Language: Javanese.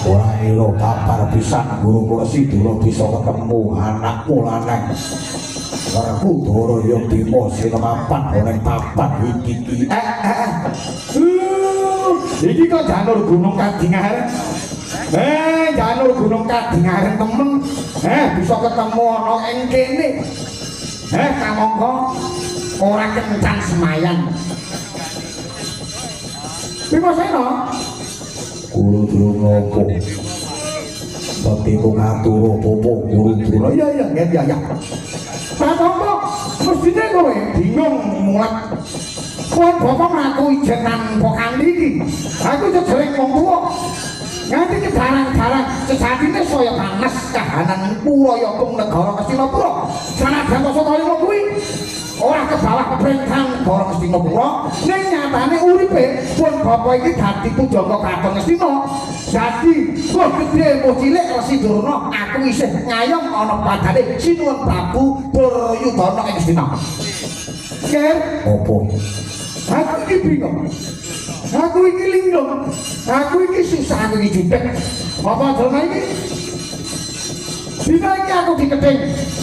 Ora ilo kabar pisan Guru Kursi dulu bisa ketemu anakmu lanang. Karena Doro yang Bimo sinemapan oleh papan iki. Iki kok janur Gunung Kadingaran. Janur Gunung Kadingaran temen. Bisa ketemu ana ing kene. Kamangka ora kencan semayan. Bimo Sena. Kulo durung ngopo. Tapi kok ngatur opo Guru Doro. Ya. Bapak mestine kowe bingung mulat. Kowe bapak ngaku ijenan pokali iki. Aku jejeleng wong tuwa. Nganti kebarang-barang sejatine saya panas kahanan Purayakung negara Kastinapura. Sanadyan Kosokalima kuwi ora kebawah pemerintahan negara Kastinapura, ning nyatane uripe pun bapak iki dadi pujangga Kraton Kastina. Dadi wah gedhe mbok cilik Resi Durna aku isih ngayom ana padane sinuwun Prabu Duryudana ing Kastina. Ker opo? Aku iki bingung. Aku iki linglung. Aku iki susah aku iki jutek. Apa dalem iki? Dina iki aku diketing.